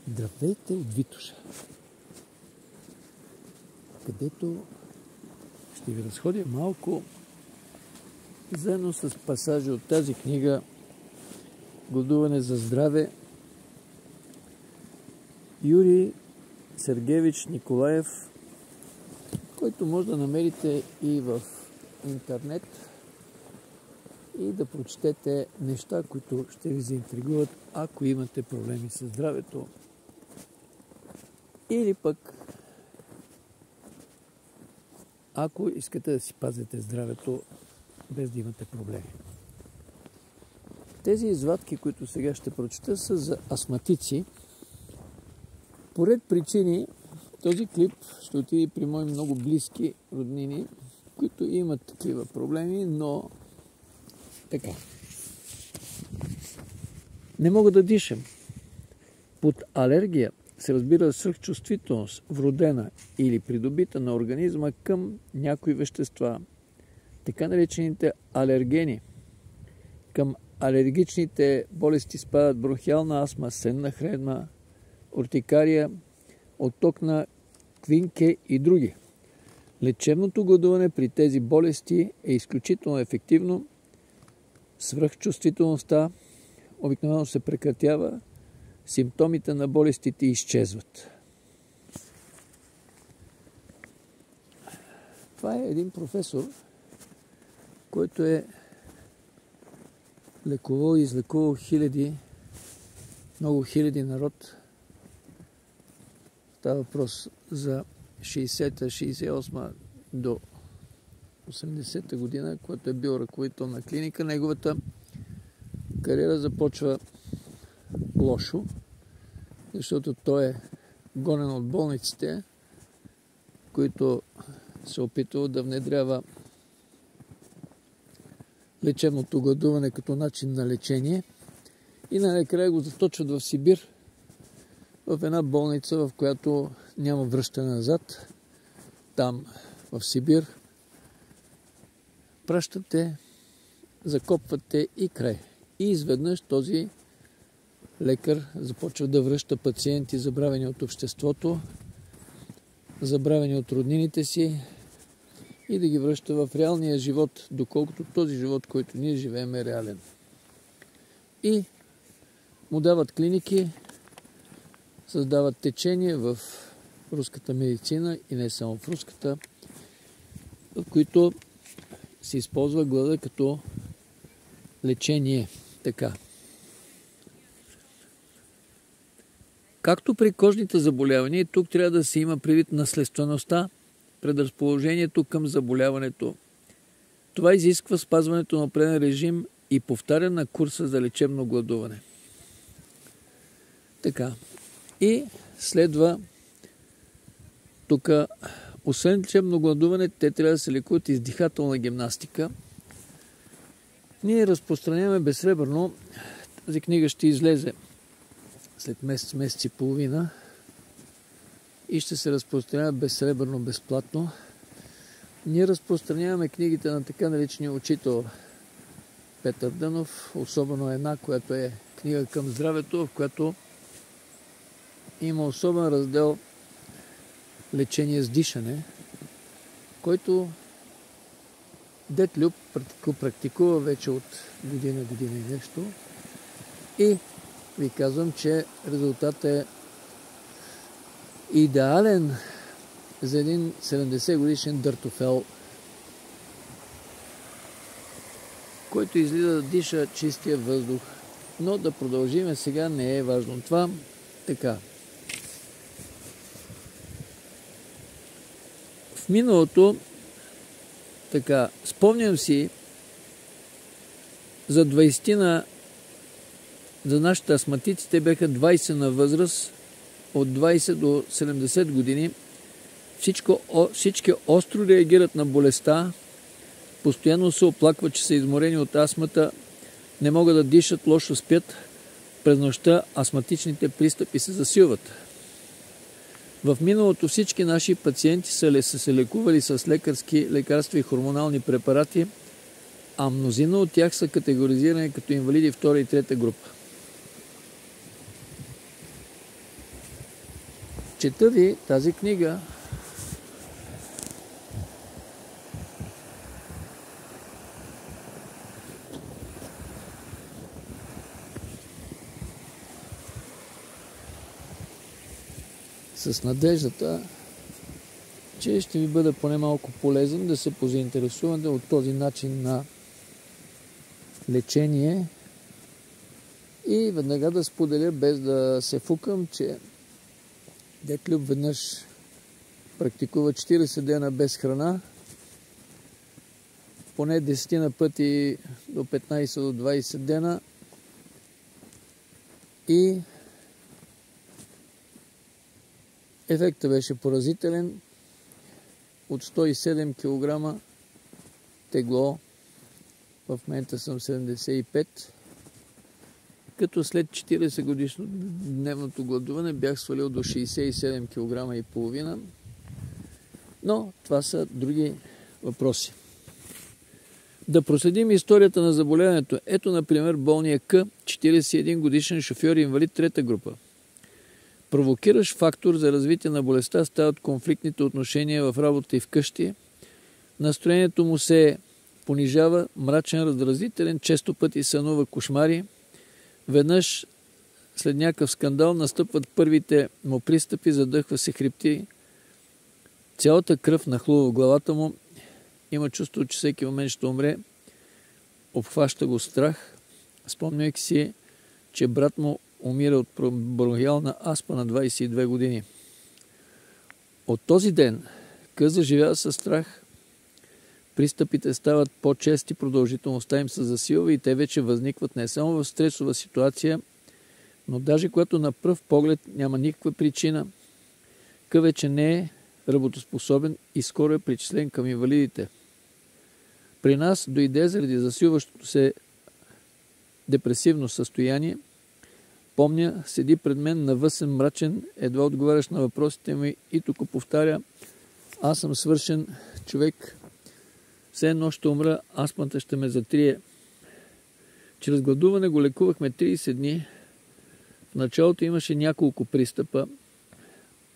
Здравейте от Витоша, където ще ви разходя малко заедно с пасажи от тази книга "Гладуване за здраве". Юрий Сергеевич Николаев, който може да намерите и в интернет и да прочетете неща, които ще ви заинтригуват, ако имате проблеми с здравето. Или пък, ако искате да си пазите здравето, без да имате проблеми. Тези извадки, които сега ще прочета, са за астматици. По ред причини този клип ще отиде при мои много близки роднини, които имат такива проблеми, но така. Не мога да дишам. Под алергия се разбира свръхчувствителност, вродена или придобита на организма към някои вещества, така наречените алергени. Към алергичните болести спадат бронхиална астма, сенна хредма, уртикария, отток на Квинке и други. Лечебното гладуване при тези болести е изключително ефективно. Свръхчувствителността обикновено се прекратява, симптомите на болестите изчезват. Това е един професор, който е лекувал и излекувал много хиляди народ. Става въпрос за 60-та, 68-та до 80-та година, когато е бил ръководител на клиника. Неговата кариера започва лошо, защото той е гонен от болниците, които се опитвал да внедрява лечебното гладуване като начин на лечение и накрая го заточват в Сибир, в една болница, в която няма връщане назад. Там, в Сибир, пращате, закопвате и край. И изведнъж този лекар започва да връща пациенти, забравени от обществото, забравени от роднините си, и да ги връща в реалния живот, доколкото този живот, който ние живеем, е реален. И му дават клиники, създават течения в руската медицина и не само в руската, в които се използва глада като лечение. Така. Както при кожните заболявания, тук трябва да се има предвид наследствеността, предразположението към заболяването. Това изисква спазването на определен режим и повтаряне на курса за лечебно гладуване. Така. И следва тук, освен лечебно гладуване, те трябва да се лекуват и с дихателна гимнастика. Ние разпространяваме безсребърно. Тази книга ще излезе след месец и половина и ще се разпространява безсребърно, безплатно. Ние разпространяваме книгите на така наречения учител Петър Дънов, особено една, която е книга към здравето, в която има особен раздел лечение с дишане, който дед Люб практикува вече от година и нещо. И ви казвам, че резултатът е идеален за един 70 годишен дъртофел, който излиза да диша чистия въздух. Но да продължиме сега, не е важно това. Така. В миналото, така, спомням си за 20-тина, за нашите астматици, те бяха 20 на възраст, от 20 до 70 години. Всички остро реагират на болестта, постоянно се оплакват, че са изморени от астмата, не могат да дишат, лошо спят. През нощта астматичните пристъпи се засилват. В миналото всички наши пациенти са се лекували с лекарства и хормонални препарати, а мнозина от тях са категоризирани като инвалиди втора и трета група. Чета ви тази книга. С надеждата, че ще ви бъде поне малко полезен да се позаинтересувате от този начин на лечение и веднага да споделя, без да се фукам, че дет Люб веднъж практикува 40 дена без храна, поне 10 на пъти до 15 до 20 дена и ефектът беше поразителен. От 107 кг тегло, в момента съм 75, като след 40 годишно дневното гладуване бях свалил до 67 кг и половина. Но това са други въпроси. Да проследим историята на заболяването. Ето, например, болния К, 41 годишен шофьор, инвалид трета група. Провокиращ фактор за развитие на болестта стават конфликтните отношения в работа и вкъщи. Настроението му се понижава, мрачен, раздразителен, често пъти сънува кошмари. Веднъж след някакъв скандал настъпват първите му пристъпи, задъхва се, хрипти. Цялата кръв нахлува в главата му. Има чувство, че всеки момент ще умре. Обхваща го страх, спомняйки си, че брат му умира от бронхиална астма на 22 години. От този ден Къ заживява със страх. Пристъпите стават по-чести, продължителността им се засилва и те вече възникват не само в стресова ситуация, но даже когато на пръв поглед няма никаква причина. Къ вече не е работоспособен и скоро е причислен към инвалидите. При нас дойде заради засилващото се депресивно състояние. Помня, седи пред мен навъсен, мрачен, едва отговарящ на въпросите ми и тук повтаря: аз съм свършен човек, все едно ще умра, астмата ще ме затрие. Чрез гладуване го лекувахме 30 дни. В началото имаше няколко пристъпа,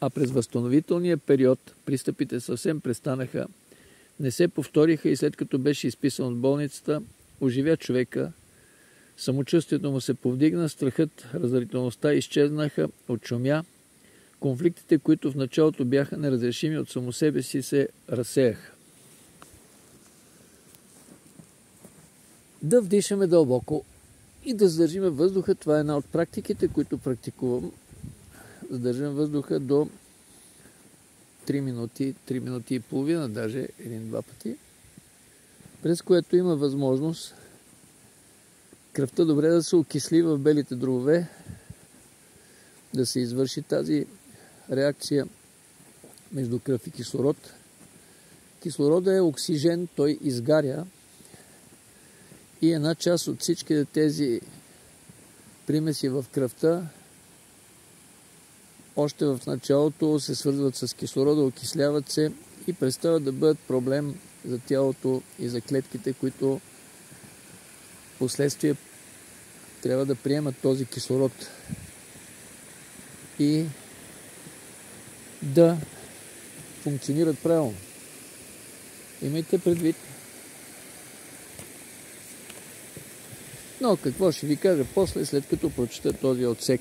а през възстановителния период пристъпите съвсем престанаха, не се повториха и след като беше изписан от болницата, оживя човека. Самочувствието му се повдигна, страхът, раздарителността изчезнаха, отшумя. Конфликтите, които в началото бяха неразрешими от само себе си, се разсеяха. Да вдишаме дълбоко и да задържиме въздуха. Това е една от практиките, които практикувам. Задържам въздуха до 3 минути и половина, даже 1-2 пъти, през което има възможност кръвта добре да се окисли в белите дробове, да се извърши тази реакция между кръв и кислород. Кислородът е оксижен, той изгаря и една част от всички тези примеси в кръвта още в началото се свързват с кислорода, окисляват се и престават да бъдат проблем за тялото и за клетките, които последствие трябва да приемат този кислород и да функционират правилно. Имайте предвид. Но какво ще ви кажа после, след като прочета този отсек?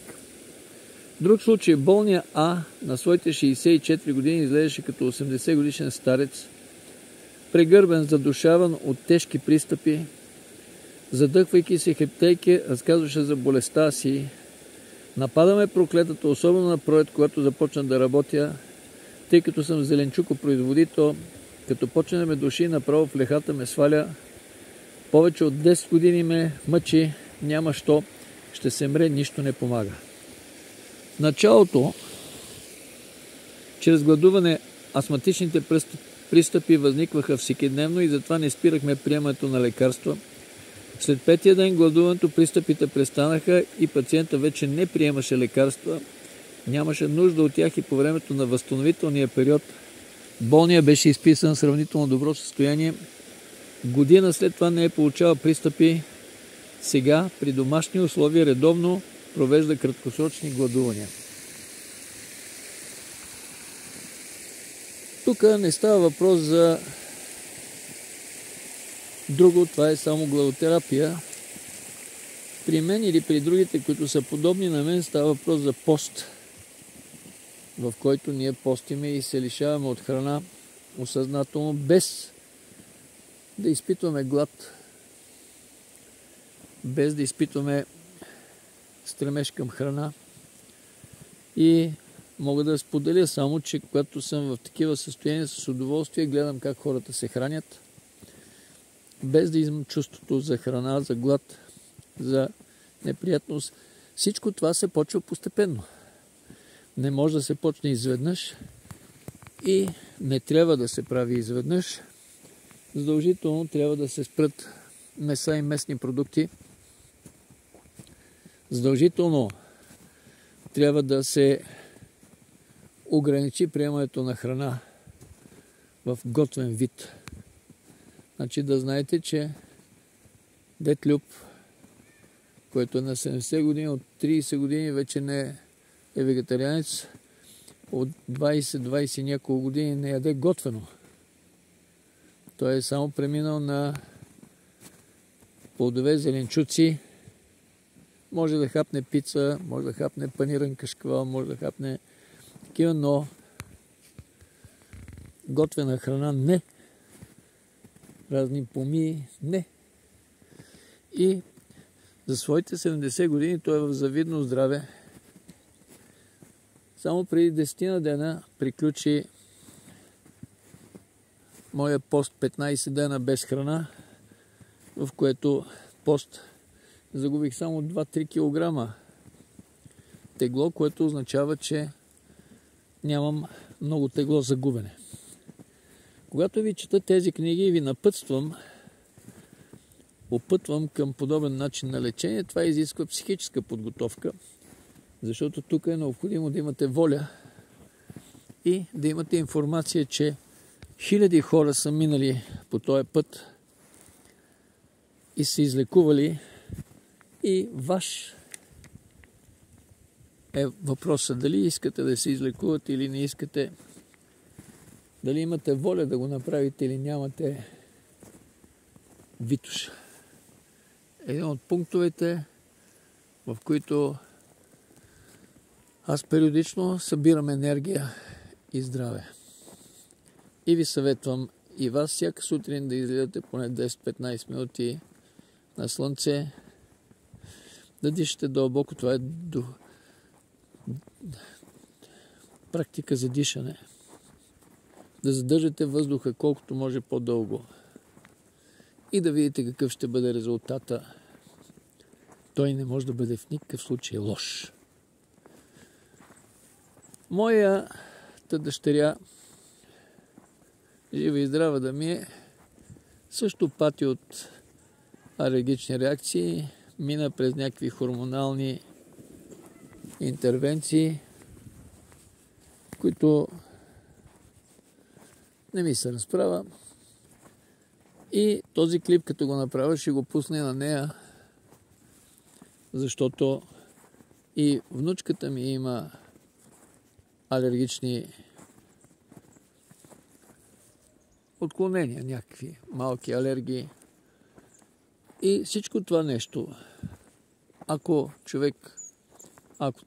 Друг случай, болния А на своите 64 години изглеждаше като 80 годишен старец, прегърбен, задушаван от тежки пристъпи, задъхвайки се, хриптейки, разказваше за болестта си. Нападаме проклетата, особено на пролет, когато започна да работя, тъй като съм зеленчукопроизводител, като почне да ме души, направо в лехата ме сваля. Повече от 10 години ме мъчи, няма що, ще се мре, нищо не помага. В началото, чрез гладуване, астматичните пристъпи възникваха всекидневно и затова не спирахме приемането на лекарства. След 5-тия ден гладуването пристъпите престанаха и пациента вече не приемаше лекарства. Нямаше нужда от тях и по времето на възстановителния период болният беше изписан в сравнително добро състояние. Година след това не е получавал пристъпи. Сега при домашни условия редовно провежда краткосрочни гладувания. Тук не става въпрос за друго, това е само главотерапия. При мен или при другите, които са подобни на мен, става въпрос за пост, в който ние постиме и се лишаваме от храна осъзнателно, без да изпитваме глад, без да изпитваме стремеж към храна. И мога да споделя само, че когато съм в такива състояния, с удоволствие гледам как хората се хранят, без да имам чувството за храна, за глад, за неприятност. Всичко това се почва постепенно. Не може да се почне изведнъж и не трябва да се прави изведнъж. Задължително трябва да се спрат меса и местни продукти. Задължително трябва да се ограничи приемането на храна в готвен вид. Значи да знаете, че дед Люб, който е на 70 години, от 30 години вече не е вегетарианец, от 20 няколко години не яде готвено. Той е само преминал на плодове, зеленчуци, може да хапне пица, може да хапне паниран кашкавал, може да хапне такива, но готвена храна не. Разни помии не. И за своите 70 години той е в завидно здраве. Само преди 10 дена приключи моя пост 15 дена без храна, в което пост загубих само 2-3 кг тегло, което означава, че нямам много тегло за губене. Когато ви чета тези книги и ви опътвам към подобен начин на лечение, това изисква психическа подготовка, защото тук е необходимо да имате воля и да имате информация, че хиляди хора са минали по този път и са излекували, и ваш е въпросът дали искате да се излекувате или не искате, дали имате воля да го направите или нямате. Витош. Един от пунктовете, в които аз периодично събирам енергия и здраве. И ви съветвам и вас всяка сутрин да излизате поне 10-15 минути на слънце, да дишате дълбоко. Това е практика за дишане. Да задържате въздуха колкото може по-дълго и да видите какъв ще бъде резултата. Той не може да бъде в никакъв случай лош. Моята дъщеря, жива и здрава да ми е, също пати от алергични реакции, мина през някакви хормонални интервенции, които не ми се разправя. И този клип, като го направя, ще го пусне на нея, защото и внучката ми има алергични отклонения, някакви малки алергии. И всичко това нещо, ако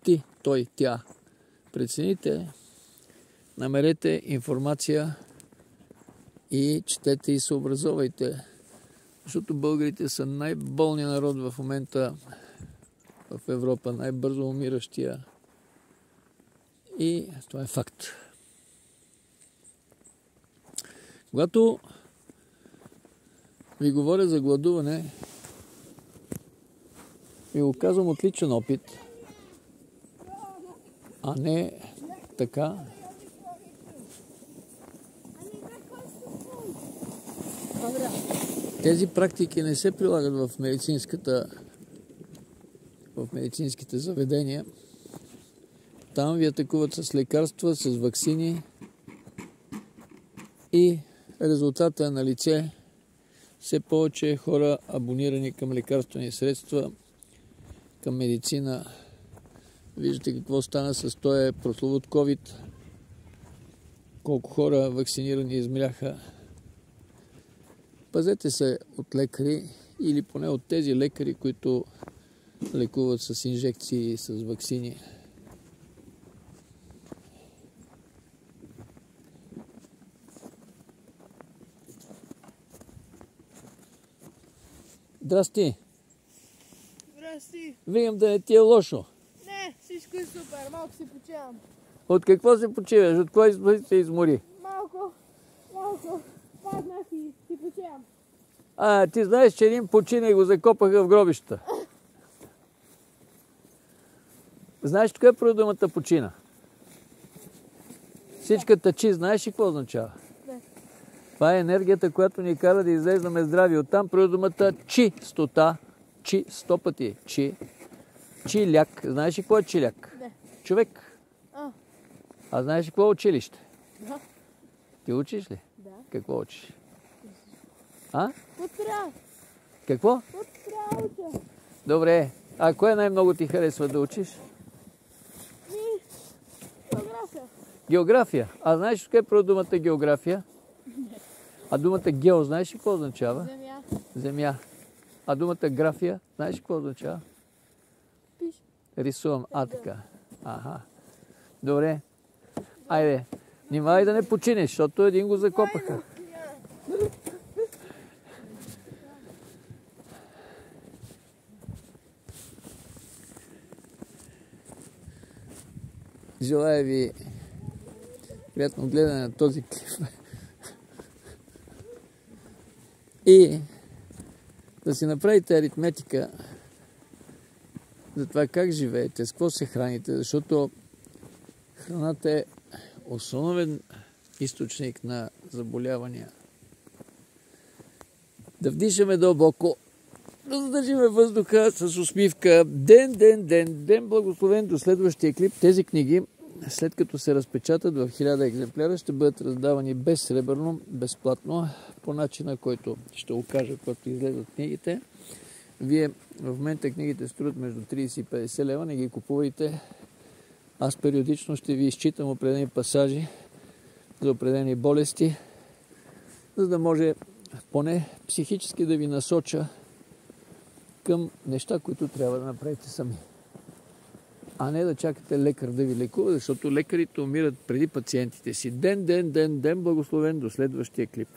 ти, той, тя прецените, намерете информация и четете и се образовайте, защото българите са най-болният народ в момента в Европа, най-бързо умиращия. И това е факт. Когато ви говоря за гладуване, ви го казвам от личен опит, а не така. Тези практики не се прилагат в медицинските заведения. Там ви атакуват с лекарства, с ваксини и резултата е на лице. Все повече хора абонирани към лекарствени средства, към медицина. Виждате какво стана с този прословут COVID, колко хора вакцинирани измряха. Пазете се от лекари или поне от тези лекари, които лекуват с инжекции и с ваксини. Здрасти! Здрасти! Вигам да не ти е лошо. Не, всичко е супер, малко си почивам. От какво се почиваш? От кой се измори? Малко, паднах и си почивам. Ти знаеш, че един почина и го закопаха в гробищата. Знаеш ли кое е про думата почина? Всичката чи, знаеш ли какво означава? Не. Това е енергията, която ни кара да излезнаме здрави. Оттам про думата чистота. Чи, 100 пъти. Чиляк. Знаеш ли какво е чиляк? Не. Човек. А знаеш ли какво е училище? Да. Ти учиш ли? Да. Какво учиш? Какво трябва? Какво? Какво трябва да уча? Добре. Кое най-много ти харесва да учиш? География. География. Знаеш ли какво е про думата география? Не. Думата гео, знаеш ли какво означава? Земя. Земя. Думата графия, знаеш ли какво означава? Пиш. Рисувам. Така. Добре. Айде. Внимавай да не починеш, защото един го закопаха. Желая ви приятно гледане на този клип. И да си направите аритметика за това как живеете, с какво се храните, защото храната е основен източник на заболявания. Да вдишаме дълбоко, да задържиме въздуха с усмивка. Ден благословен до следващия клип. Тези книги, след като се разпечатат в 1000 екземпляра, ще бъдат раздавани безсребърно, безплатно, по начина, който ще го кажа, когато излезат книгите. Вие в момента книгите струват между 30 и 50 лева, не ги купувайте. Аз периодично ще ви изчитам определени пасажи за определени болести, за да може поне психически да ви насоча към неща, които трябва да направите сами. Не да чакате лекар да ви лекува, защото лекарите умират преди пациентите си. Ден благословен до следващия клип.